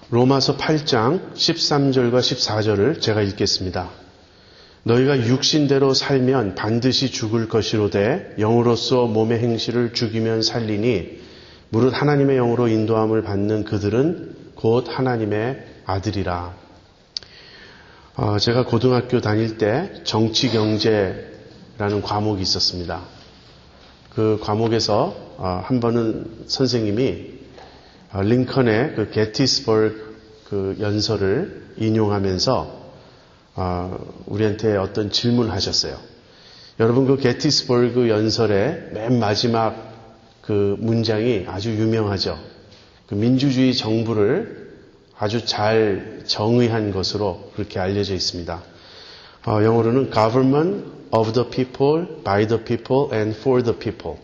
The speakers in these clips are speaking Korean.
로마서 8장 13절과 14절을 제가 읽겠습니다. 너희가 육신대로 살면 반드시 죽을 것이로되 영으로서 몸의 행실을 죽이면 살리니 무릇 하나님의 영으로 인도함을 받는 그들은 곧 하나님의 아들이라. 제가 고등학교 다닐 때 정치경제라는 과목이 있었습니다. 그 과목에서 한 번은 선생님이 링컨의 그 게티스버그 그 연설을 인용하면서 우리한테 어떤 질문을 하셨어요. 여러분 그 게티스버그 연설의 맨 마지막 그 문장이 아주 유명하죠. 그 민주주의 정부를 아주 잘 정의한 것으로 그렇게 알려져 있습니다. 영어로는 Government of the people, by the people and for the people.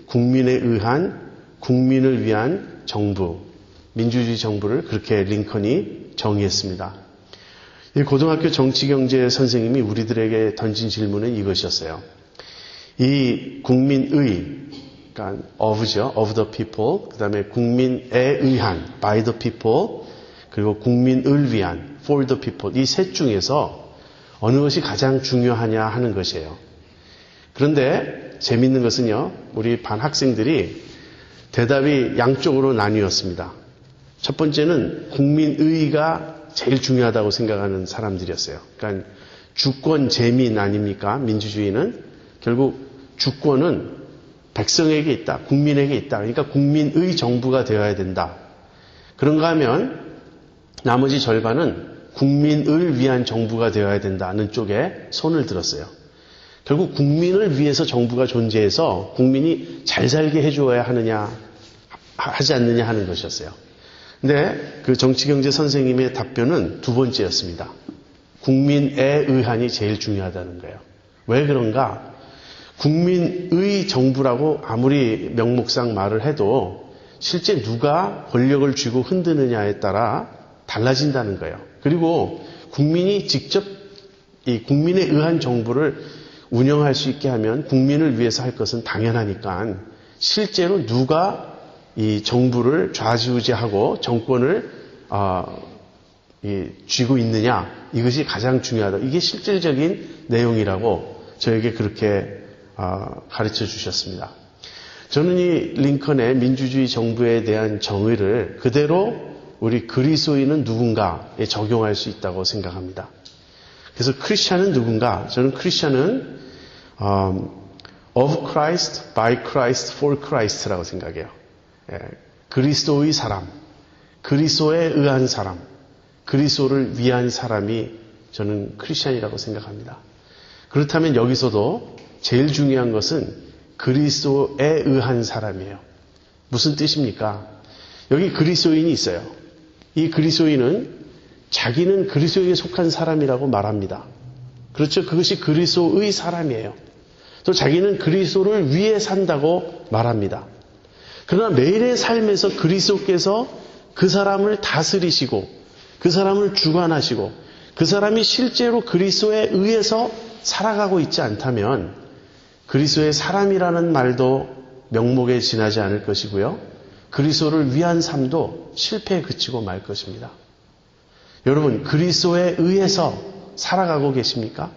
국민에 의한, 국민을 위한 정부, 민주주의 정부를 그렇게 링컨이 정의했습니다. 이 고등학교 정치경제 선생님이 우리들에게 던진 질문은 이것이었어요. 이 국민의, 그러니까 of죠, of the people, 그 다음에 국민에 의한, by the people, 그리고 국민을 위한, for the people, 이 셋 중에서 어느 것이 가장 중요하냐 하는 것이에요. 그런데 재미있는 것은요, 우리 반 학생들이 대답이 양쪽으로 나뉘었습니다. 첫 번째는 국민의가 제일 중요하다고 생각하는 사람들이었어요. 그러니까 주권 재민 아닙니까? 민주주의는 결국 주권은 백성에게 있다, 국민에게 있다. 그러니까 국민의 정부가 되어야 된다. 그런가 하면 나머지 절반은 국민을 위한 정부가 되어야 된다는 쪽에 손을 들었어요. 결국 국민을 위해서 정부가 존재해서 국민이 잘 살게 해줘야 하지 않느냐 하는 것이었어요. 근데 그 정치경제 선생님의 답변은 두 번째였습니다. 국민에 의한이 제일 중요하다는 거예요. 왜 그런가? 국민의 정부라고 아무리 명목상 말을 해도 실제 누가 권력을 쥐고 흔드느냐에 따라 달라진다는 거예요. 그리고 국민이 직접 이 국민에 의한 정부를 운영할 수 있게 하면 국민을 위해서 할 것은 당연하니까 실제로 누가 이 정부를 좌지우지하고 정권을 쥐고 있느냐, 이것이 가장 중요하다. 이게 실질적인 내용이라고 저에게 그렇게 가르쳐 주셨습니다. 저는 이 링컨의 민주주의 정부에 대한 정의를 그대로 우리 그리스도인은 누군가에 적용할 수 있다고 생각합니다. 그래서 크리스찬은 누군가? 저는 크리스찬은 of Christ, by Christ, for Christ라고 생각해요. 그리스도의 사람, 그리스도에 의한 사람, 그리스도를 위한 사람이 저는 크리스찬이라고 생각합니다. 그렇다면 여기서도 제일 중요한 것은 그리스도에 의한 사람이에요. 무슨 뜻입니까? 여기 그리스도인이 있어요. 이 그리스도인은 자기는 그리스도에게 속한 사람이라고 말합니다. 그렇죠? 그것이 그리스도의 사람이에요. 또 자기는 그리스도를 위해 산다고 말합니다. 그러나 매일의 삶에서 그리스도께서 그 사람을 다스리시고 그 사람을 주관하시고 그 사람이 실제로 그리스도에 의해서 살아가고 있지 않다면 그리스도의 사람이라는 말도 명목에 지나지 않을 것이고요. 그리스도를 위한 삶도 실패에 그치고 말 것입니다. 여러분, 그리스도에 의해서 살아가고 계십니까?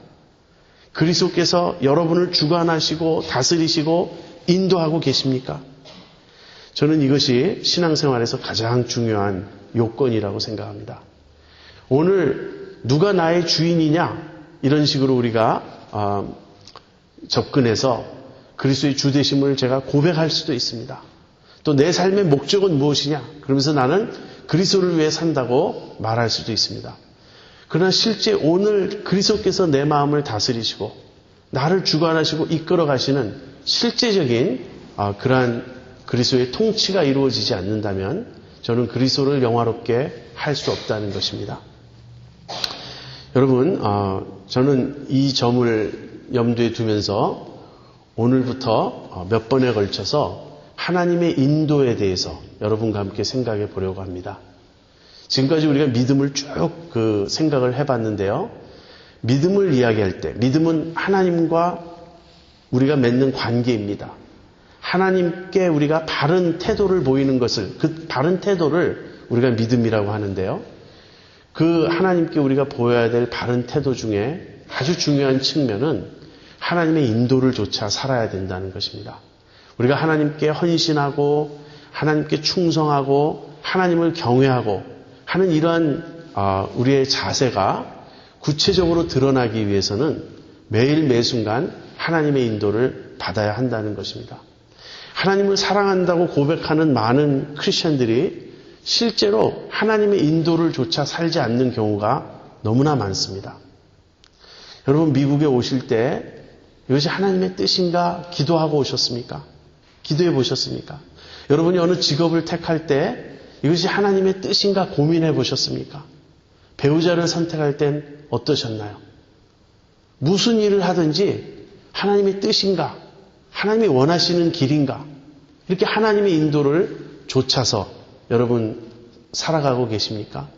그리스도께서 여러분을 주관하시고 다스리시고 인도하고 계십니까? 저는 이것이 신앙생활에서 가장 중요한 요건이라고 생각합니다. 오늘 누가 나의 주인이냐? 이런 식으로 우리가 접근해서 그리스도의 주되심을 제가 고백할 수도 있습니다. 또 내 삶의 목적은 무엇이냐? 그러면서 나는 그리스도를 위해 산다고 말할 수도 있습니다. 그러나 실제 오늘 그리스도께서 내 마음을 다스리시고 나를 주관하시고 이끌어 가시는 실제적인 그러한 그리스도의 통치가 이루어지지 않는다면 저는 그리스도를 영화롭게 할 수 없다는 것입니다. 여러분, 저는 이 점을 염두에 두면서 오늘부터 몇 번에 걸쳐서 하나님의 인도에 대해서 여러분과 함께 생각해 보려고 합니다. 지금까지 우리가 믿음을 쭉 생각을 해봤는데요. 믿음을 이야기할 때, 믿음은 하나님과 우리가 맺는 관계입니다. 하나님께 우리가 바른 태도를 보이는 것을, 그 바른 태도를 우리가 믿음이라고 하는데요. 그 하나님께 우리가 보여야 될 바른 태도 중에 아주 중요한 측면은 하나님의 인도를 좇아 살아야 된다는 것입니다. 우리가 하나님께 헌신하고 하나님께 충성하고 하나님을 경외하고 하는 이러한 우리의 자세가 구체적으로 드러나기 위해서는 매일 매순간 하나님의 인도를 받아야 한다는 것입니다. 하나님을 사랑한다고 고백하는 많은 크리스천들이 실제로 하나님의 인도를 조차 살지 않는 경우가 너무나 많습니다. 여러분 미국에 오실 때 이것이 하나님의 뜻인가 기도하고 오셨습니까? 기도해 보셨습니까? 여러분이 어느 직업을 택할 때 이것이 하나님의 뜻인가 고민해 보셨습니까? 배우자를 선택할 땐 어떠셨나요? 무슨 일을 하든지 하나님의 뜻인가? 하나님이 원하시는 길인가? 이렇게 하나님의 인도를 좇아서 여러분 살아가고 계십니까?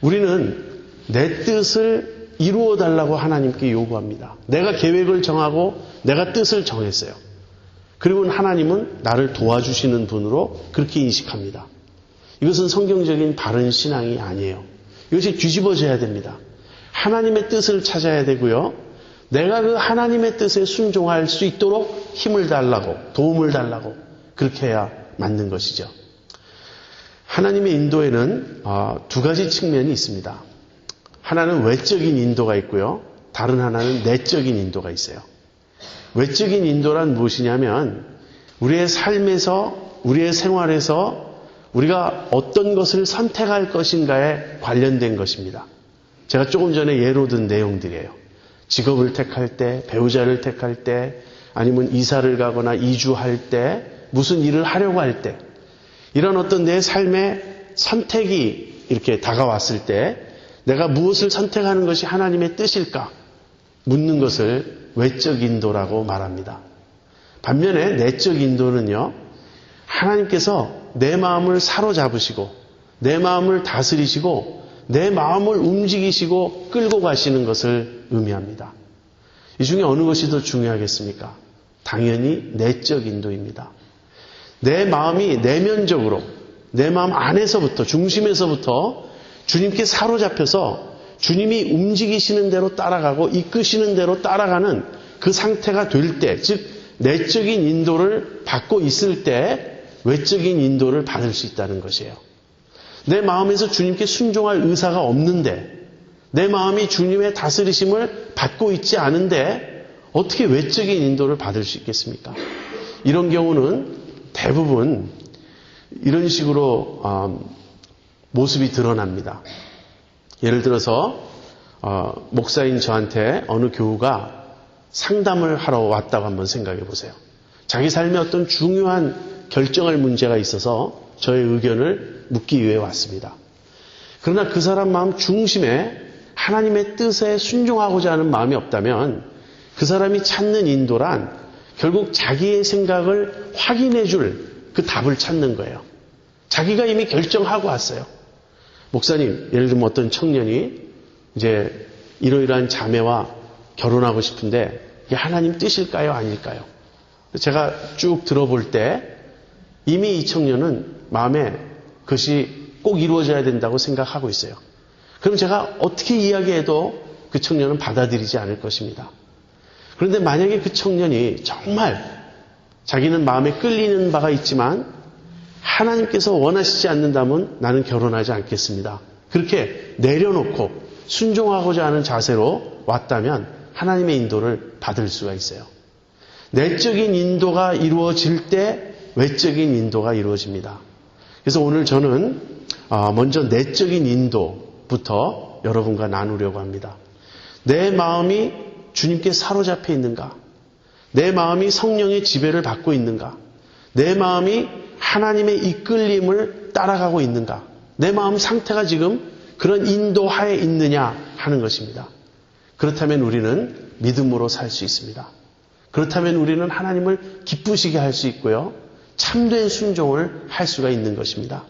우리는 내 뜻을 이루어 달라고 하나님께 요구합니다. 내가 계획을 정하고 내가 뜻을 정했어요. 그리고 하나님은 나를 도와주시는 분으로 그렇게 인식합니다. 이것은 성경적인 바른 신앙이 아니에요. 이것이 뒤집어져야 됩니다. 하나님의 뜻을 찾아야 되고요. 내가 그 하나님의 뜻에 순종할 수 있도록 힘을 달라고, 도움을 달라고 그렇게 해야 맞는 것이죠. 하나님의 인도에는 두 가지 측면이 있습니다. 하나는 외적인 인도가 있고요. 다른 하나는 내적인 인도가 있어요. 외적인 인도란 무엇이냐면 우리의 삶에서, 우리의 생활에서 우리가 어떤 것을 선택할 것인가에 관련된 것입니다. 제가 조금 전에 예로 든 내용들이에요. 직업을 택할 때, 배우자를 택할 때, 아니면 이사를 가거나 이주할 때, 무슨 일을 하려고 할 때, 이런 어떤 내 삶의 선택이 이렇게 다가왔을 때 내가 무엇을 선택하는 것이 하나님의 뜻일까? 묻는 것을 외적 인도라고 말합니다. 반면에 내적 인도는요, 하나님께서 내 마음을 사로잡으시고 내 마음을 다스리시고 내 마음을 움직이시고 끌고 가시는 것을 의미합니다. 이 중에 어느 것이 더 중요하겠습니까? 당연히 내적 인도입니다. 내 마음이 내면적으로, 내 마음 안에서부터, 중심에서부터 주님께 사로잡혀서 주님이 움직이시는 대로 따라가고 이끄시는 대로 따라가는 그 상태가 될 때, 즉 내적인 인도를 받고 있을 때 외적인 인도를 받을 수 있다는 것이에요. 내 마음에서 주님께 순종할 의사가 없는데, 내 마음이 주님의 다스리심을 받고 있지 않은데 어떻게 외적인 인도를 받을 수 있겠습니까? 이런 경우는 대부분 이런 식으로 모습이 드러납니다. 예를 들어서 목사인 저한테 어느 교우가 상담을 하러 왔다고 한번 생각해 보세요. 자기 삶에 어떤 중요한 결정할 문제가 있어서 저의 의견을 묻기 위해 왔습니다. 그러나 그 사람 마음 중심에 하나님의 뜻에 순종하고자 하는 마음이 없다면 그 사람이 찾는 인도란 결국 자기의 생각을 확인해 줄 그 답을 찾는 거예요. 자기가 이미 결정하고 왔어요. 목사님, 예를 들면 어떤 청년이 이제 이러이러한 자매와 결혼하고 싶은데 이게 하나님 뜻일까요? 아닐까요? 제가 쭉 들어볼 때 이미 이 청년은 마음에 그것이 꼭 이루어져야 된다고 생각하고 있어요. 그럼 제가 어떻게 이야기해도 그 청년은 받아들이지 않을 것입니다. 그런데 만약에 그 청년이 정말 자기는 마음에 끌리는 바가 있지만 하나님께서 원하시지 않는다면 나는 결혼하지 않겠습니다. 그렇게 내려놓고 순종하고자 하는 자세로 왔다면 하나님의 인도를 받을 수가 있어요. 내적인 인도가 이루어질 때 외적인 인도가 이루어집니다. 그래서 오늘 저는 먼저 내적인 인도부터 여러분과 나누려고 합니다. 내 마음이 주님께 사로잡혀 있는가? 내 마음이 성령의 지배를 받고 있는가? 내 마음이 하나님의 이끌림을 따라가고 있는가? 내 마음 상태가 지금 그런 인도하에 있느냐 하는 것입니다. 그렇다면 우리는 믿음으로 살 수 있습니다. 그렇다면 우리는 하나님을 기쁘시게 할 수 있고요. 참된 순종을 할 수가 있는 것입니다.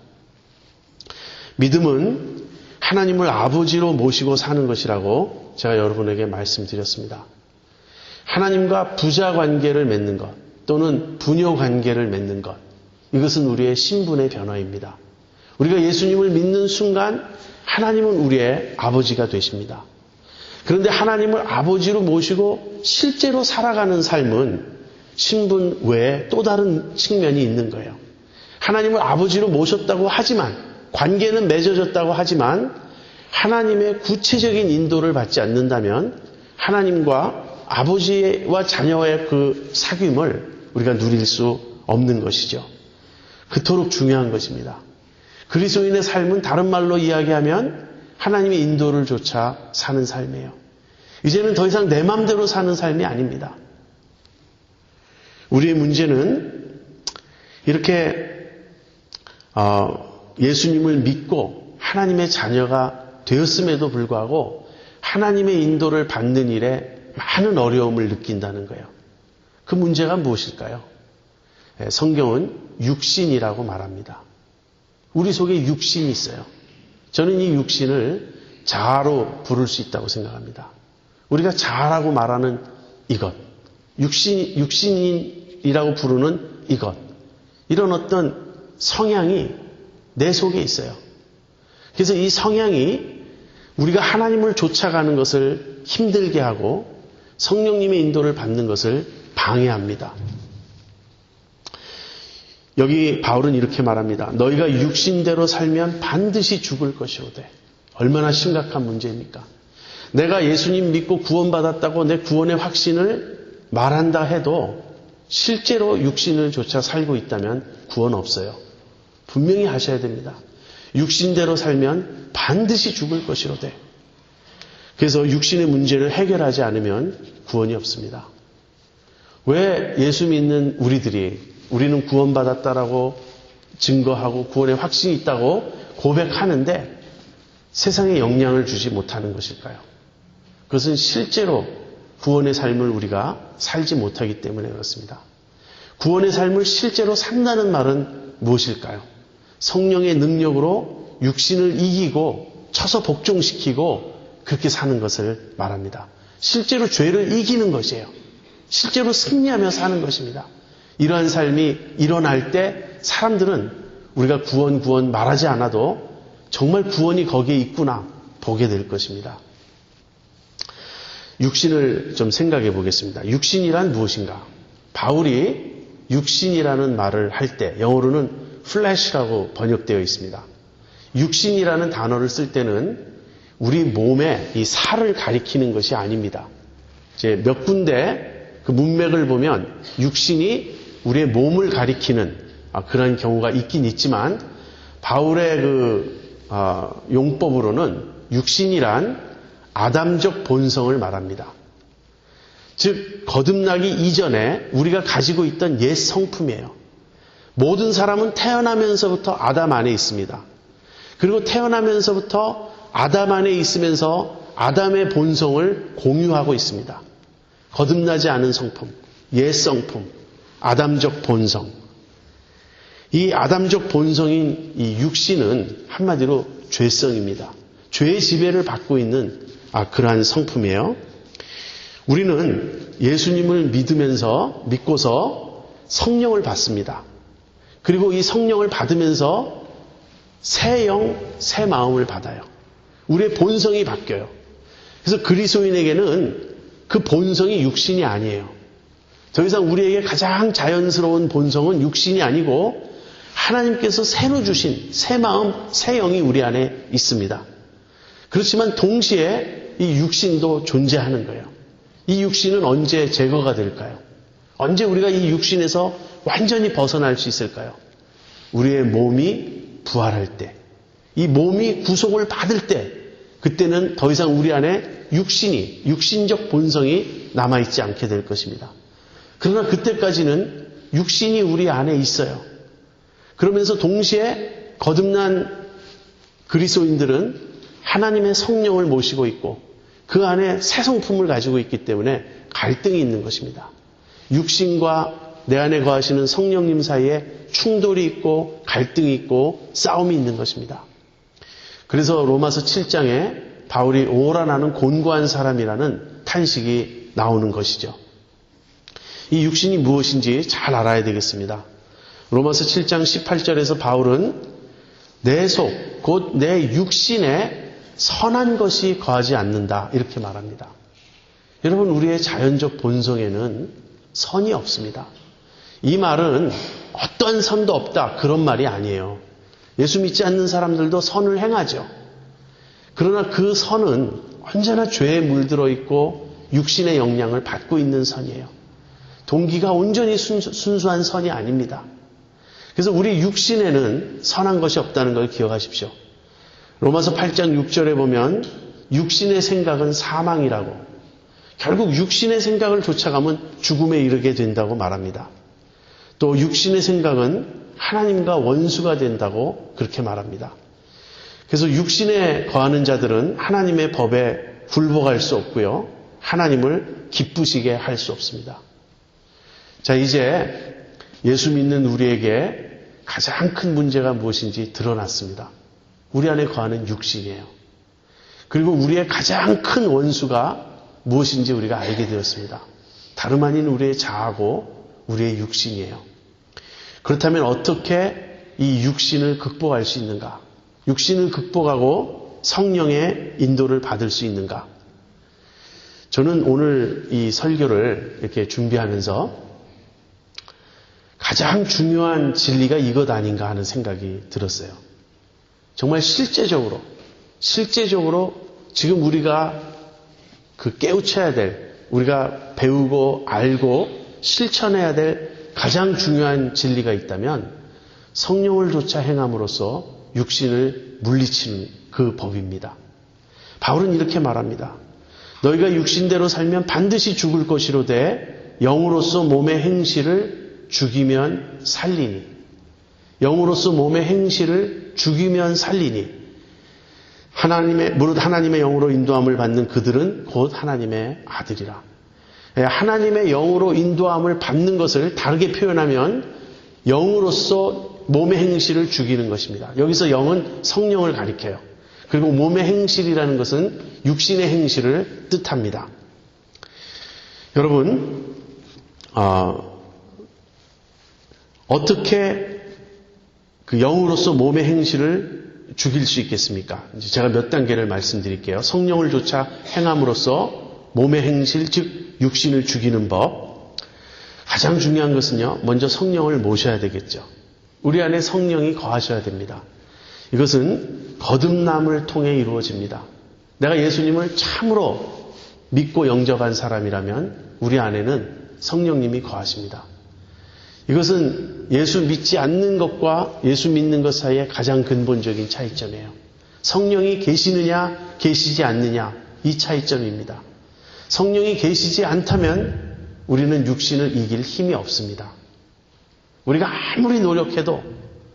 믿음은 하나님을 아버지로 모시고 사는 것이라고 제가 여러분에게 말씀드렸습니다. 하나님과 부자 관계를 맺는 것 또는 부녀 관계를 맺는 것, 이것은 우리의 신분의 변화입니다. 우리가 예수님을 믿는 순간 하나님은 우리의 아버지가 되십니다. 그런데 하나님을 아버지로 모시고 실제로 살아가는 삶은 신분 외에 또 다른 측면이 있는 거예요. 하나님을 아버지로 모셨다고 하지만, 관계는 맺어졌다고 하지만 하나님의 구체적인 인도를 받지 않는다면 하나님과 아버지와 자녀의 그 사귐을 우리가 누릴 수 없는 것이죠. 그토록 중요한 것입니다. 그리스도인의 삶은 다른 말로 이야기하면 하나님의 인도를 조차 사는 삶이에요. 이제는 더 이상 내 마음대로 사는 삶이 아닙니다. 우리의 문제는 이렇게 예수님을 믿고 하나님의 자녀가 되었음에도 불구하고 하나님의 인도를 받는 일에 많은 어려움을 느낀다는 거예요. 그 문제가 무엇일까요? 성경은 육신이라고 말합니다. 우리 속에 육신이 있어요. 저는 이 육신을 자아로 부를 수 있다고 생각합니다. 우리가 자아라고 말하는 이것, 육신이라고 부르는 이것, 이런 어떤 성향이 내 속에 있어요. 그래서 이 성향이 우리가 하나님을 쫓아가는 것을 힘들게 하고 성령님의 인도를 받는 것을 방해합니다. 여기 바울은 이렇게 말합니다. 너희가 육신대로 살면 반드시 죽을 것이오되. 얼마나 심각한 문제입니까? 내가 예수님 믿고 구원받았다고 내 구원의 확신을 말한다 해도 실제로 육신을 조차 살고 있다면 구원 없어요. 분명히 하셔야 됩니다. 육신대로 살면 반드시 죽을 것이로되. 그래서 육신의 문제를 해결하지 않으면 구원이 없습니다. 왜 예수 믿는 우리는 구원받았다라고 증거하고 구원의 확신이 있다고 고백하는데 세상에 영향을 주지 못하는 것일까요? 그것은 실제로 구원의 삶을 우리가 살지 못하기 때문에 그렇습니다. 구원의 삶을 실제로 산다는 말은 무엇일까요? 성령의 능력으로 육신을 이기고 쳐서 복종시키고 그렇게 사는 것을 말합니다. 실제로 죄를 이기는 것이에요. 실제로 승리하며 사는 것입니다. 이러한 삶이 일어날 때 사람들은 우리가 구원 말하지 않아도 정말 구원이 거기에 있구나 보게 될 것입니다. 육신을 좀 생각해 보겠습니다. 육신이란 무엇인가? 바울이 육신이라는 말을 할 때 영어로는 flesh라고 번역되어 있습니다. 육신이라는 단어를 쓸 때는 우리 몸에 이 살을 가리키는 것이 아닙니다. 이제 몇 군데 그 문맥을 보면 육신이 우리의 몸을 가리키는 그런 경우가 있긴 있지만 바울의 용법으로는 육신이란 아담적 본성을 말합니다. 즉 거듭나기 이전에 우리가 가지고 있던 옛 성품이에요. 모든 사람은 태어나면서부터 아담 안에 있습니다. 그리고 태어나면서부터 아담 안에 있으면서 아담의 본성을 공유하고 있습니다. 거듭나지 않은 성품, 옛 성품, 아담적 본성. 이 아담적 본성인 이 육신은 한마디로 죄성입니다. 죄의 지배를 받고 있는 그러한 성품이에요. 우리는 예수님을 믿고서 성령을 받습니다. 그리고 이 성령을 받으면서 새 영, 새 마음을 받아요. 우리의 본성이 바뀌어요. 그래서 그리스도인에게는 그 본성이 육신이 아니에요. 더 이상 우리에게 가장 자연스러운 본성은 육신이 아니고 하나님께서 새로 주신 새 마음, 새 영이 우리 안에 있습니다. 그렇지만 동시에 이 육신도 존재하는 거예요. 이 육신은 언제 제거가 될까요? 언제 우리가 이 육신에서 완전히 벗어날 수 있을까요? 우리의 몸이 부활할 때, 이 몸이 구속을 받을 때, 그때는 더 이상 우리 안에 육신적 본성이 남아있지 않게 될 것입니다. 그러나 그때까지는 육신이 우리 안에 있어요. 그러면서 동시에 거듭난 그리스도인들은 하나님의 성령을 모시고 있고 그 안에 새 성품을 가지고 있기 때문에 갈등이 있는 것입니다. 육신과 내 안에 거하시는 성령님 사이에 충돌이 있고 갈등이 있고 싸움이 있는 것입니다. 그래서 로마서 7장에 바울이 오라 나는 곤고한 사람이라는 탄식이 나오는 것이죠. 이 육신이 무엇인지 잘 알아야 되겠습니다. 로마서 7장 18절에서 바울은 내 속, 곧 내 육신에 선한 것이 거하지 않는다 이렇게 말합니다. 여러분, 우리의 자연적 본성에는 선이 없습니다. 이 말은 어떠한 선도 없다 그런 말이 아니에요. 예수 믿지 않는 사람들도 선을 행하죠. 그러나 그 선은 언제나 죄에 물들어 있고 육신의 영향을 받고 있는 선이에요. 동기가 온전히 순수한 선이 아닙니다. 그래서 우리 육신에는 선한 것이 없다는 걸 기억하십시오. 로마서 8장 6절에 보면 육신의 생각은 사망이라고, 결국 육신의 생각을 쫓아가면 죽음에 이르게 된다고 말합니다. 또 육신의 생각은 하나님과 원수가 된다고 그렇게 말합니다. 그래서 육신에 거하는 자들은 하나님의 법에 굴복할 수 없고요, 하나님을 기쁘시게 할 수 없습니다. 자, 이제 예수 믿는 우리에게 가장 큰 문제가 무엇인지 드러났습니다. 우리 안에 거하는 육신이에요. 그리고 우리의 가장 큰 원수가 무엇인지 우리가 알게 되었습니다. 다름 아닌 우리의 자아고 우리의 육신이에요. 그렇다면 어떻게 이 육신을 극복할 수 있는가? 육신을 극복하고 성령의 인도를 받을 수 있는가? 저는 오늘 이 설교를 이렇게 준비하면서 가장 중요한 진리가 이것 아닌가 하는 생각이 들었어요. 정말 실제적으로 지금 우리가 깨우쳐야 될, 우리가 배우고 알고 실천해야 될 가장 중요한 진리가 있다면 성령을 좇아 행함으로써 육신을 물리치는 그 법입니다. 바울은 이렇게 말합니다. 너희가 육신대로 살면 반드시 죽을 것이로되 영으로서 몸의 행실을 죽이면 살리니, 영으로서 몸의 행실을 죽이면 살리니, 무릇 하나님의 영으로 인도함을 받는 그들은 곧 하나님의 아들이라. 하나님의 영으로 인도함을 받는 것을 다르게 표현하면 영으로서 몸의 행실을 죽이는 것입니다. 여기서 영은 성령을 가리켜요. 그리고 몸의 행실이라는 것은 육신의 행실을 뜻합니다. 여러분, 어떻게 그 영으로서 몸의 행실을 죽일 수 있겠습니까? 이제 제가 몇 단계를 말씀드릴게요. 성령을 좇아 행함으로써 몸의 행실, 즉 육신을 죽이는 법. 가장 중요한 것은요, 먼저 성령을 모셔야 되겠죠. 우리 안에 성령이 거하셔야 됩니다. 이것은 거듭남을 통해 이루어집니다. 내가 예수님을 참으로 믿고 영접한 사람이라면 우리 안에는 성령님이 거하십니다. 이것은 예수 믿지 않는 것과 예수 믿는 것 사이의 가장 근본적인 차이점이에요. 성령이 계시느냐 계시지 않느냐, 이 차이점입니다. 성령이 계시지 않다면 우리는 육신을 이길 힘이 없습니다. 우리가 아무리 노력해도,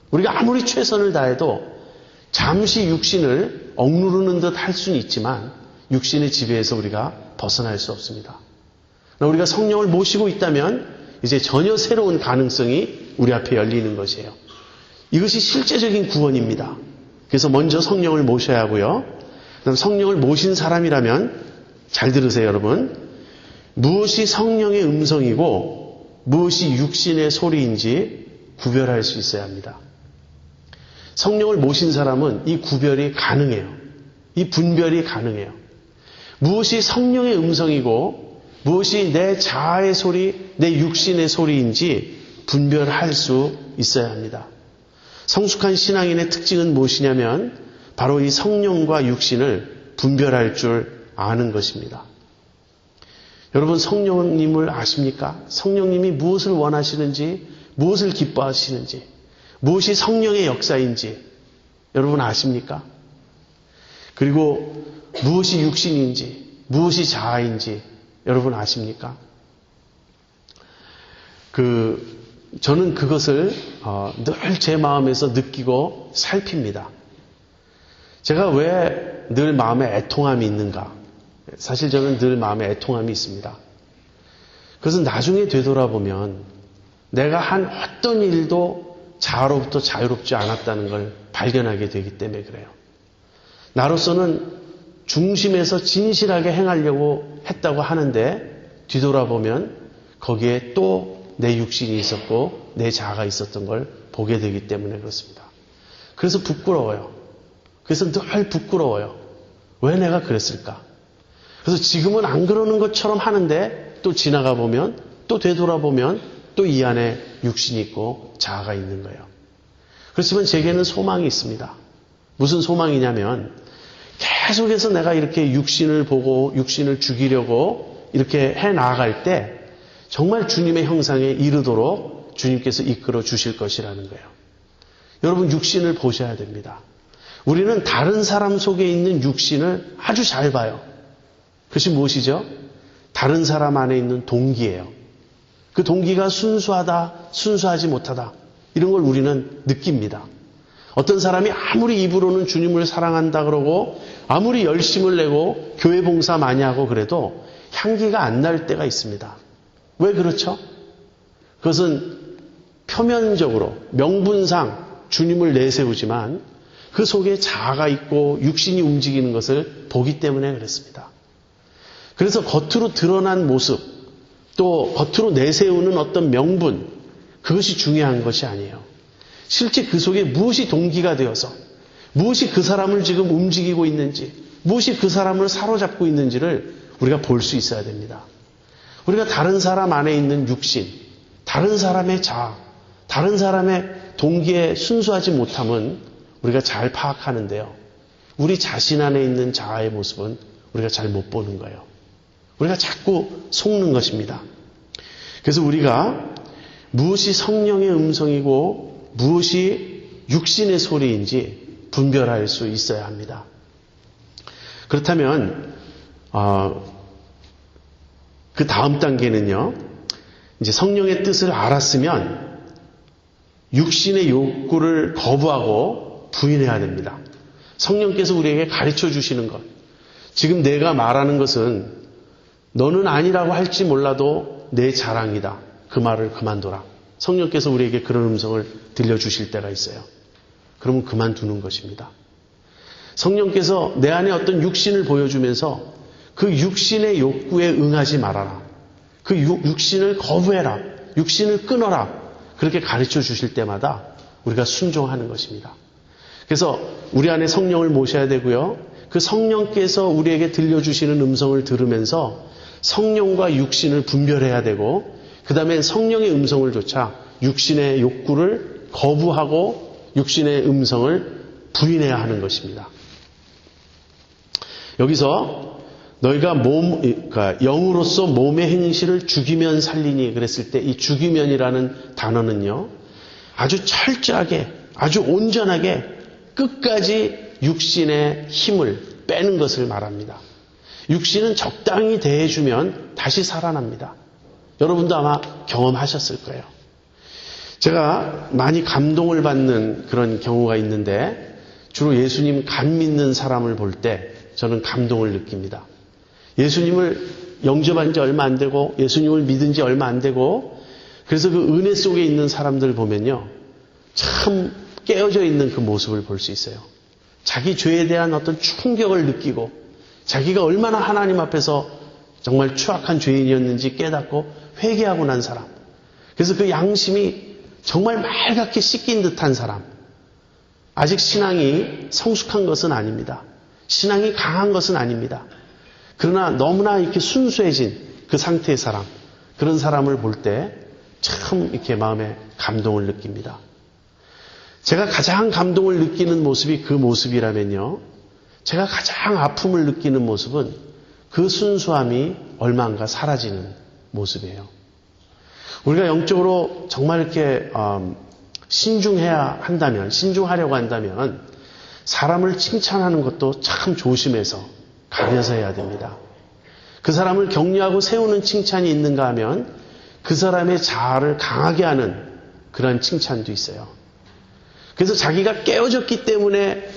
우리가 아무리 최선을 다해도 잠시 육신을 억누르는 듯 할 수는 있지만 육신의 지배에서 우리가 벗어날 수 없습니다. 우리가 성령을 모시고 있다면 이제 전혀 새로운 가능성이 우리 앞에 열리는 것이에요. 이것이 실제적인 구원입니다. 그래서 먼저 성령을 모셔야 하고요. 그다음 성령을 모신 사람이라면 잘 들으세요, 여러분. 무엇이 성령의 음성이고 무엇이 육신의 소리인지 구별할 수 있어야 합니다. 성령을 모신 사람은 이 구별이 가능해요. 이 분별이 가능해요. 무엇이 성령의 음성이고 무엇이 내 자아의 소리, 내 육신의 소리인지 분별할 수 있어야 합니다. 성숙한 신앙인의 특징은 무엇이냐면 바로 이 성령과 육신을 분별할 줄 아는 것입니다. 여러분, 성령님을 아십니까? 성령님이 무엇을 원하시는지, 무엇을 기뻐하시는지, 무엇이 성령의 역사인지 여러분 아십니까? 그리고 무엇이 육신인지, 무엇이 자아인지 여러분 아십니까? 저는 그것을 늘 제 마음에서 느끼고 살핍니다. 제가 왜 늘 마음에 애통함이 있는가? 사실 저는 늘 마음에 애통함이 있습니다. 그것은 나중에 되돌아보면 내가 한 어떤 일도 자아로부터 자유롭지 않았다는 걸 발견하게 되기 때문에 그래요. 나로서는 중심에서 진실하게 행하려고 했다고 하는데 뒤돌아보면 거기에 또 내 육신이 있었고 내 자아가 있었던 걸 보게 되기 때문에 그렇습니다. 그래서 부끄러워요. 그래서 늘 부끄러워요. 왜 내가 그랬을까? 그래서 지금은 안 그러는 것처럼 하는데 또 지나가 보면 또 되돌아보면 또 이 안에 육신이 있고 자아가 있는 거예요. 그렇지만 제게는 소망이 있습니다. 무슨 소망이냐면 계속해서 내가 이렇게 육신을 보고 육신을 죽이려고 이렇게 해 나아갈 때 정말 주님의 형상에 이르도록 주님께서 이끌어 주실 것이라는 거예요. 여러분 육신을 보셔야 됩니다. 우리는 다른 사람 속에 있는 육신을 아주 잘 봐요. 그것이 무엇이죠? 다른 사람 안에 있는 동기예요. 그 동기가 순수하다, 순수하지 못하다 이런 걸 우리는 느낍니다. 어떤 사람이 아무리 입으로는 주님을 사랑한다 그러고 아무리 열심을 내고 교회 봉사 많이 하고 그래도 향기가 안 날 때가 있습니다. 왜 그렇죠? 그것은 표면적으로 명분상 주님을 내세우지만 그 속에 자아가 있고 육신이 움직이는 것을 보기 때문에 그렇습니다. 그래서 겉으로 드러난 모습 또 겉으로 내세우는 어떤 명분 그것이 중요한 것이 아니에요. 실제 그 속에 무엇이 동기가 되어서 무엇이 그 사람을 지금 움직이고 있는지 무엇이 그 사람을 사로잡고 있는지를 우리가 볼 수 있어야 됩니다. 우리가 다른 사람 안에 있는 육신, 다른 사람의 자아, 다른 사람의 동기에 순수하지 못함은 우리가 잘 파악하는데요. 우리 자신 안에 있는 자아의 모습은 우리가 잘 못 보는 거예요. 우리가 자꾸 속는 것입니다. 그래서 우리가 무엇이 성령의 음성이고 무엇이 육신의 소리인지 분별할 수 있어야 합니다. 그렇다면 그 다음 단계는요. 이제 성령의 뜻을 알았으면 육신의 욕구를 거부하고 부인해야 됩니다. 성령께서 우리에게 가르쳐 주시는 것. 지금 내가 말하는 것은 너는 아니라고 할지 몰라도 내 자랑이다. 그 말을 그만둬라. 성령께서 우리에게 그런 음성을 들려주실 때가 있어요. 그러면 그만두는 것입니다. 성령께서 내 안에 어떤 육신을 보여주면서 그 육신의 욕구에 응하지 말아라. 그 육신을 거부해라. 육신을 끊어라. 그렇게 가르쳐 주실 때마다 우리가 순종하는 것입니다. 그래서 우리 안에 성령을 모셔야 되고요. 그 성령께서 우리에게 들려주시는 음성을 들으면서 성령과 육신을 분별해야 되고 그 다음에 성령의 음성을 조차 육신의 욕구를 거부하고 육신의 음성을 부인해야 하는 것입니다. 여기서 너희가 그러니까 영으로서 몸의 행실을 죽이면 살리니 그랬을 때 이 죽이면이라는 단어는요. 아주 철저하게 아주 온전하게 끝까지 육신의 힘을 빼는 것을 말합니다. 육신은 적당히 대해주면 다시 살아납니다. 여러분도 아마 경험하셨을 거예요. 제가 많이 감동을 받는 그런 경우가 있는데 주로 예수님 간 믿는 사람을 볼 때 저는 감동을 느낍니다. 예수님을 영접한 지 얼마 안 되고 예수님을 믿은 지 얼마 안 되고 그래서 그 은혜 속에 있는 사람들 보면요. 참 깨어져 있는 그 모습을 볼 수 있어요. 자기 죄에 대한 어떤 충격을 느끼고 자기가 얼마나 하나님 앞에서 정말 추악한 죄인이었는지 깨닫고 회개하고 난 사람. 그래서 그 양심이 정말 맑게 씻긴 듯한 사람. 아직 신앙이 성숙한 것은 아닙니다. 신앙이 강한 것은 아닙니다. 그러나 너무나 이렇게 순수해진 그 상태의 사람, 그런 사람을 볼 때 참 이렇게 마음에 감동을 느낍니다. 제가 가장 감동을 느끼는 모습이 그 모습이라면요. 제가 가장 아픔을 느끼는 모습은 그 순수함이 얼마인가 사라지는 모습이에요. 우리가 영적으로 정말 이렇게 신중해야 한다면, 신중하려고 한다면 사람을 칭찬하는 것도 참 조심해서 가려서 해야 됩니다. 그 사람을 격려하고 세우는 칭찬이 있는가 하면 그 사람의 자아를 강하게 하는 그런 칭찬도 있어요. 그래서 자기가 깨어졌기 때문에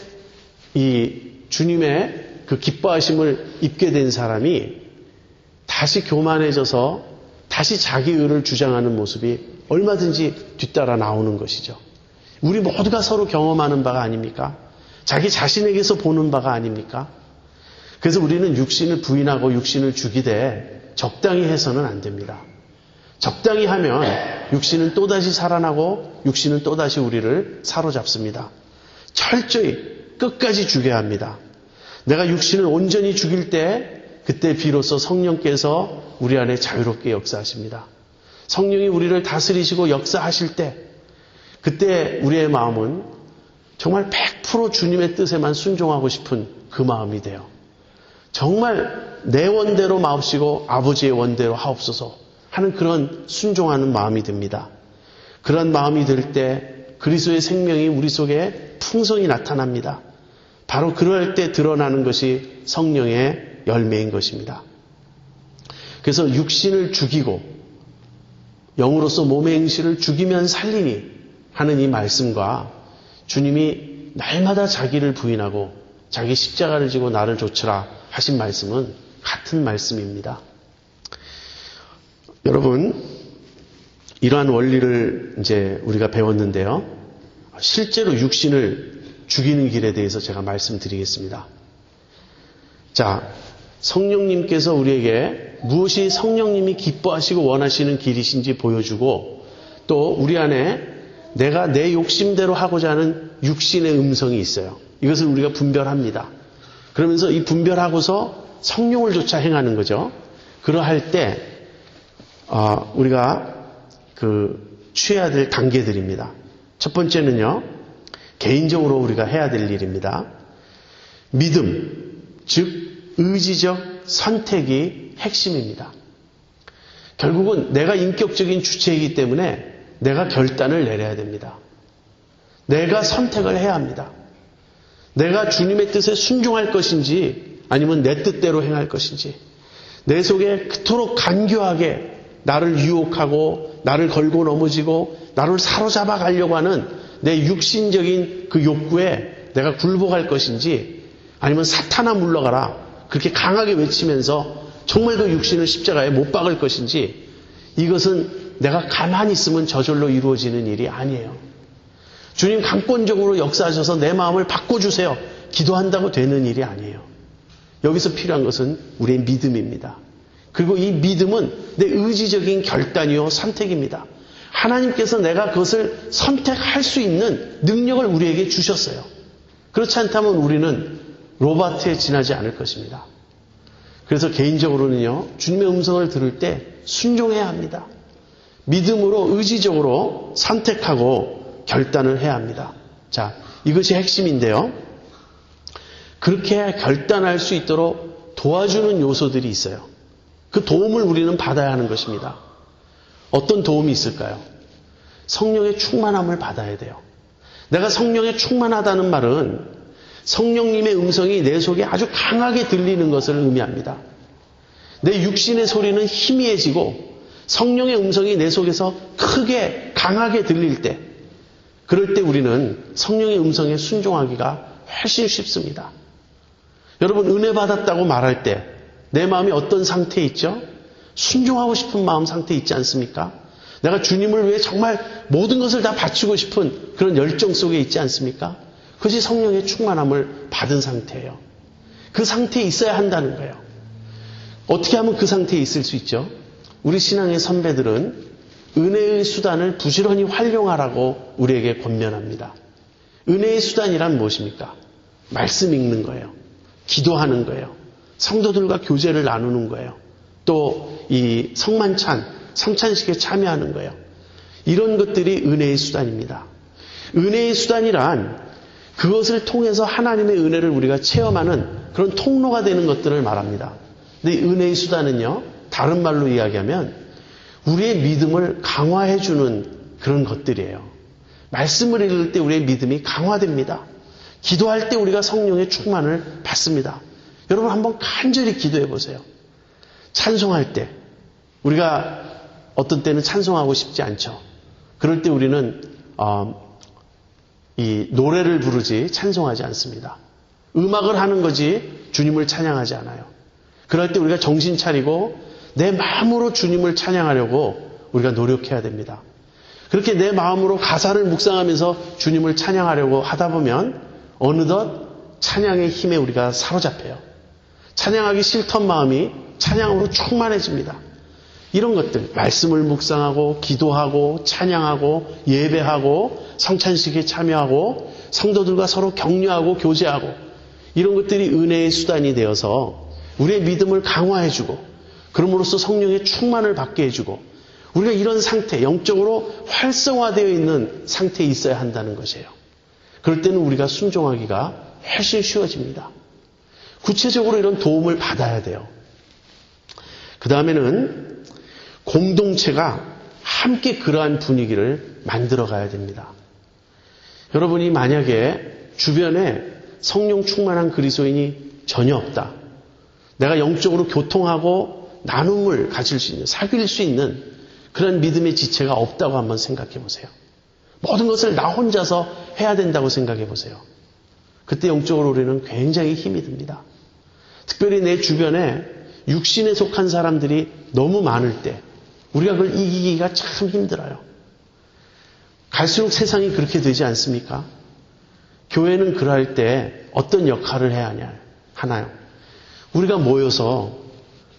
이 주님의 그 기뻐하심을 입게 된 사람이 다시 교만해져서 다시 자기 의를 주장하는 모습이 얼마든지 뒤따라 나오는 것이죠. 우리 모두가 서로 경험하는 바가 아닙니까? 자기 자신에게서 보는 바가 아닙니까? 그래서 우리는 육신을 부인하고 육신을 죽이되 적당히 해서는 안 됩니다. 적당히 하면 육신은 또다시 살아나고 육신은 또다시 우리를 사로잡습니다. 철저히 끝까지 죽여야 합니다. 내가 육신을 온전히 죽일 때 그때 비로소 성령께서 우리 안에 자유롭게 역사하십니다. 성령이 우리를 다스리시고 역사하실 때 그때 우리의 마음은 정말 100% 주님의 뜻에만 순종하고 싶은 그 마음이 돼요. 정말 내 원대로 마옵시고 아버지의 원대로 하옵소서 하는 그런 순종하는 마음이 듭니다. 그런 마음이 들 때 그리스도의 생명이 우리 속에 풍성히 나타납니다. 바로 그럴 때 드러나는 것이 성령의 열매인 것입니다. 그래서 육신을 죽이고 영으로서 몸의 행실을 죽이면 살리니 하는 이 말씀과 주님이 날마다 자기를 부인하고 자기 십자가를 지고 나를 좇으라 하신 말씀은 같은 말씀입니다. 여러분, 이러한 원리를 이제 우리가 배웠는데요. 실제로 육신을 죽이는 길에 대해서 제가 말씀드리겠습니다. 자, 성령님께서 우리에게 무엇이 성령님이 기뻐하시고 원하시는 길이신지 보여주고 또 우리 안에 내가 내 욕심대로 하고자 하는 육신의 음성이 있어요. 이것을 우리가 분별합니다. 그러면서 이 분별하고서 성령을 쫓아 행하는 거죠. 그러할 때 우리가 취해야 될 단계들입니다. 첫 번째는요. 개인적으로 우리가 해야 될 일입니다. 믿음, 즉 의지적 선택이 핵심입니다. 결국은 내가 인격적인 주체이기 때문에 내가 결단을 내려야 됩니다. 내가 선택을 해야 합니다. 내가 주님의 뜻에 순종할 것인지 아니면 내 뜻대로 행할 것인지 내 속에 그토록 간교하게 나를 유혹하고 나를 걸고 넘어지고 나를 사로잡아 가려고 하는 내 육신적인 그 욕구에 내가 굴복할 것인지 아니면 사탄아 물러가라 그렇게 강하게 외치면서 정말 그 육신을 십자가에 못 박을 것인지 이것은 내가 가만히 있으면 저절로 이루어지는 일이 아니에요. 주님 강권적으로 역사하셔서 내 마음을 바꿔주세요. 기도한다고 되는 일이 아니에요. 여기서 필요한 것은 우리의 믿음입니다. 그리고 이 믿음은 내 의지적인 결단이요 선택입니다. 하나님께서 내가 그것을 선택할 수 있는 능력을 우리에게 주셨어요. 그렇지 않다면 우리는 로바트에 지나지 않을 것입니다. 그래서 개인적으로는요. 주님의 음성을 들을 때 순종해야 합니다. 믿음으로 의지적으로 선택하고 결단을 해야 합니다. 자, 이것이 핵심인데요. 그렇게 결단할 수 있도록 도와주는 요소들이 있어요. 그 도움을 우리는 받아야 하는 것입니다. 어떤 도움이 있을까요? 성령의 충만함을 받아야 돼요. 내가 성령에 충만하다는 말은 성령님의 음성이 내 속에 아주 강하게 들리는 것을 의미합니다. 내 육신의 소리는 희미해지고 성령의 음성이 내 속에서 크게 강하게 들릴 때 그럴 때 우리는 성령의 음성에 순종하기가 훨씬 쉽습니다. 여러분 은혜 받았다고 말할 때 내 마음이 어떤 상태에 있죠? 순종하고 싶은 마음 상태에 있지 않습니까? 내가 주님을 위해 정말 모든 것을 다 바치고 싶은 그런 열정 속에 있지 않습니까? 그것이 성령의 충만함을 받은 상태예요. 그 상태에 있어야 한다는 거예요. 어떻게 하면 그 상태에 있을 수 있죠? 우리 신앙의 선배들은 은혜의 수단을 부지런히 활용하라고 우리에게 권면합니다. 은혜의 수단이란 무엇입니까? 말씀 읽는 거예요. 기도하는 거예요. 성도들과 교제를 나누는 거예요. 또 이 성만찬, 성찬식에 참여하는 거예요. 이런 것들이 은혜의 수단입니다. 은혜의 수단이란 그것을 통해서 하나님의 은혜를 우리가 체험하는 그런 통로가 되는 것들을 말합니다. 근데 이 은혜의 수단은요, 다른 말로 이야기하면 우리의 믿음을 강화해주는 그런 것들이에요. 말씀을 읽을 때 우리의 믿음이 강화됩니다. 기도할 때 우리가 성령의 충만을 받습니다. 여러분 한번 간절히 기도해 보세요. 찬송할 때 우리가 어떤 때는 찬송하고 싶지 않죠. 그럴 때 우리는 이 노래를 부르지 찬송하지 않습니다. 음악을 하는 거지 주님을 찬양하지 않아요. 그럴 때 우리가 정신 차리고 내 마음으로 주님을 찬양하려고 우리가 노력해야 됩니다. 그렇게 내 마음으로 가사를 묵상하면서 주님을 찬양하려고 하다 보면 어느덧 찬양의 힘에 우리가 사로잡혀요. 찬양하기 싫던 마음이 찬양으로 충만해집니다. 이런 것들, 말씀을 묵상하고 기도하고 찬양하고 예배하고 성찬식에 참여하고 성도들과 서로 격려하고 교제하고 이런 것들이 은혜의 수단이 되어서 우리의 믿음을 강화해주고 그럼으로써 성령의 충만을 받게 해주고 우리가 이런 상태, 영적으로 활성화되어 있는 상태에 있어야 한다는 것이에요. 그럴 때는 우리가 순종하기가 훨씬 쉬워집니다. 구체적으로 이런 도움을 받아야 돼요. 그 다음에는 공동체가 함께 그러한 분위기를 만들어 가야 됩니다. 여러분이 만약에 주변에 성령 충만한 그리스도인이 전혀 없다. 내가 영적으로 교통하고 나눔을 가질 수 있는, 사귈 수 있는 그런 믿음의 지체가 없다고 한번 생각해 보세요. 모든 것을 나 혼자서 해야 된다고 생각해 보세요. 그때 영적으로 우리는 굉장히 힘이 듭니다. 특별히 내 주변에 육신에 속한 사람들이 너무 많을 때 우리가 그걸 이기기가 참 힘들어요. 갈수록 세상이 그렇게 되지 않습니까? 교회는 그럴 때 어떤 역할을 해야 하나요? 우리가 모여서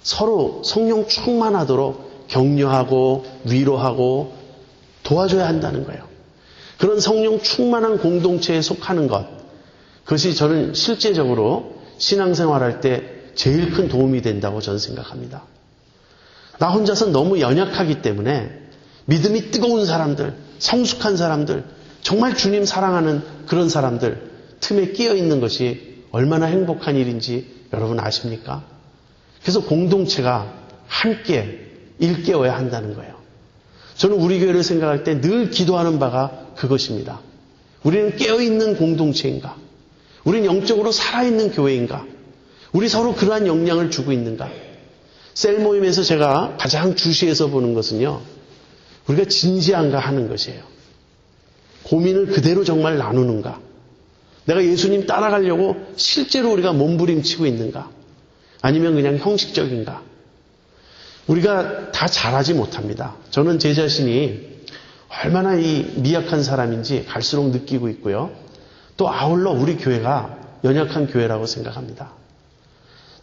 서로 성령 충만하도록 격려하고 위로하고 도와줘야 한다는 거예요. 그런 성령 충만한 공동체에 속하는 것, 그것이 저는 실제적으로 신앙생활할 때 제일 큰 도움이 된다고 저는 생각합니다. 나 혼자서 너무 연약하기 때문에 믿음이 뜨거운 사람들, 성숙한 사람들, 정말 주님 사랑하는 그런 사람들 틈에 끼어 있는 것이 얼마나 행복한 일인지 여러분 아십니까? 그래서 공동체가 함께 일깨워야 한다는 거예요. 저는 우리 교회를 생각할 때 늘 기도하는 바가 그것입니다. 우리는 깨어있는 공동체인가? 우리는 영적으로 살아있는 교회인가? 우리 서로 그러한 영향을 주고 있는가? 셀 모임에서 제가 가장 주시해서 보는 것은요, 우리가 진지한가 하는 것이에요. 고민을 그대로 정말 나누는가? 내가 예수님 따라가려고 실제로 우리가 몸부림치고 있는가? 아니면 그냥 형식적인가? 우리가 다 잘하지 못합니다. 저는 제 자신이 얼마나 이 미약한 사람인지 갈수록 느끼고 있고요. 또 아울러 우리 교회가 연약한 교회라고 생각합니다.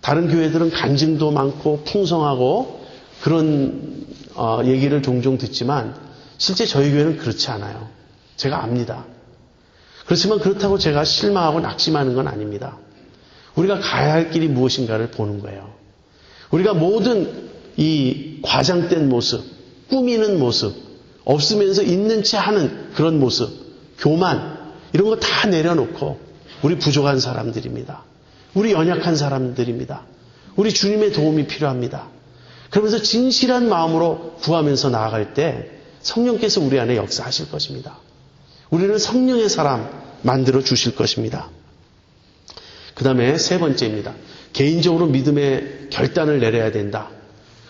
다른 교회들은 간증도 많고 풍성하고 그런 얘기를 종종 듣지만 실제 저희 교회는 그렇지 않아요. 제가 압니다. 그렇지만 그렇다고 제가 실망하고 낙심하는 건 아닙니다. 우리가 가야 할 길이 무엇인가를 보는 거예요. 우리가 모든 이 과장된 모습, 꾸미는 모습, 없으면서 있는 채 하는 그런 모습, 교만, 이런 거 다 내려놓고 우리 부족한 사람들입니다. 우리 연약한 사람들입니다. 우리 주님의 도움이 필요합니다. 그러면서 진실한 마음으로 구하면서 나아갈 때 성령께서 우리 안에 역사하실 것입니다. 우리는 성령의 사람 만들어 주실 것입니다. 그 다음에 세 번째입니다. 개인적으로 믿음의 결단을 내려야 된다.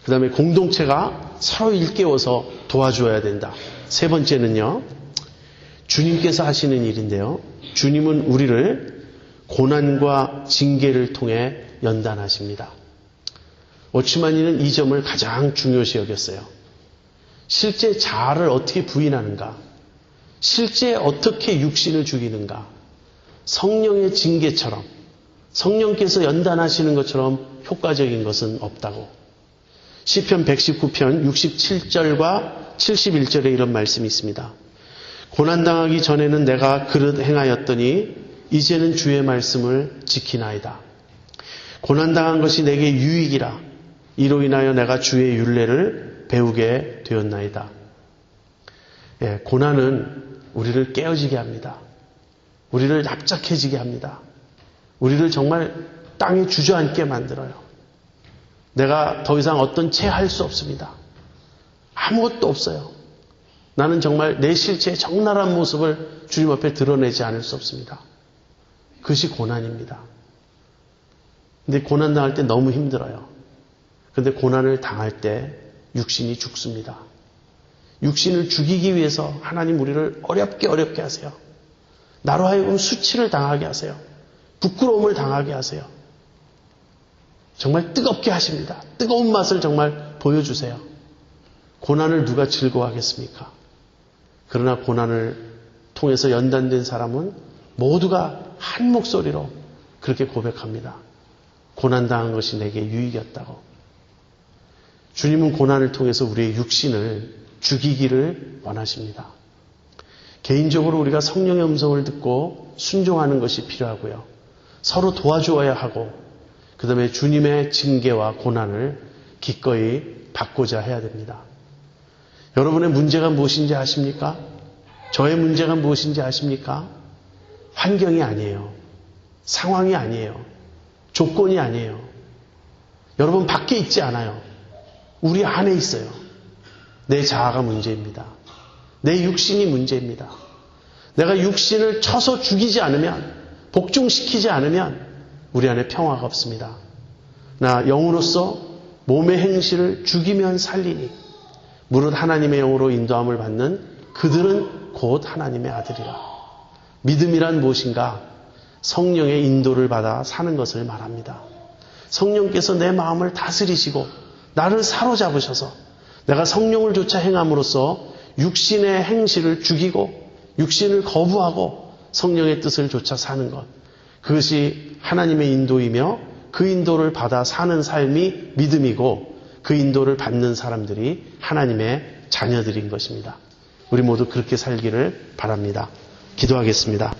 그 다음에 공동체가 서로 일깨워서 도와줘야 된다. 세 번째는요, 주님께서 하시는 일인데요. 주님은 우리를 고난과 징계를 통해 연단하십니다. 오츠만이는 이 점을 가장 중요시 여겼어요. 실제 자아를 어떻게 부인하는가? 실제 어떻게 육신을 죽이는가? 성령의 징계처럼, 성령께서 연단하시는 것처럼 효과적인 것은 없다고. 시편 119편 67절과 71절에 이런 말씀이 있습니다. 고난당하기 전에는 내가 그릇 행하였더니 이제는 주의 말씀을 지키나이다. 고난당한 것이 내게 유익이라. 이로 인하여 내가 주의 율례를 배우게 되었나이다. 예, 고난은 우리를 깨어지게 합니다. 우리를 납작해지게 합니다. 우리를 정말 땅에 주저앉게 만들어요. 내가 더 이상 어떤 채 할 수 없습니다. 아무것도 없어요. 나는 정말 내 실체의 적나라한 모습을 주님 앞에 드러내지 않을 수 없습니다. 그것이 고난입니다. 근데 고난 당할 때 너무 힘들어요. 그런데 고난을 당할 때 육신이 죽습니다. 육신을 죽이기 위해서 하나님 우리를 어렵게 하세요. 나로 하여금 수치를 당하게 하세요. 부끄러움을 당하게 하세요. 정말 뜨겁게 하십니다. 뜨거운 맛을 정말 보여주세요. 고난을 누가 즐거워하겠습니까? 그러나 고난을 통해서 연단된 사람은 모두가 한 목소리로 그렇게 고백합니다. 고난당한 것이 내게 유익이었다고. 주님은 고난을 통해서 우리의 육신을 죽이기를 원하십니다. 개인적으로 우리가 성령의 음성을 듣고 순종하는 것이 필요하고요. 서로 도와주어야 하고 그 다음에 주님의 징계와 고난을 기꺼이 받고자 해야 됩니다. 여러분의 문제가 무엇인지 아십니까? 저의 문제가 무엇인지 아십니까? 환경이 아니에요. 상황이 아니에요. 조건이 아니에요. 여러분 밖에 있지 않아요. 우리 안에 있어요. 내 자아가 문제입니다. 내 육신이 문제입니다. 내가 육신을 쳐서 죽이지 않으면, 복종시키지 않으면 우리 안에 평화가 없습니다. 나 영으로서 몸의 행실을 죽이면 살리니 무릇 하나님의 영으로 인도함을 받는 그들은 곧 하나님의 아들이라. 믿음이란 무엇인가? 성령의 인도를 받아 사는 것을 말합니다. 성령께서 내 마음을 다스리시고 나를 사로잡으셔서 내가 성령을 쫓아 행함으로써 육신의 행실을 죽이고 육신을 거부하고 성령의 뜻을 쫓아 사는 것. 그것이 하나님의 인도이며 그 인도를 받아 사는 삶이 믿음이고 그 인도를 받는 사람들이 하나님의 자녀들인 것입니다. 우리 모두 그렇게 살기를 바랍니다. 기도하겠습니다.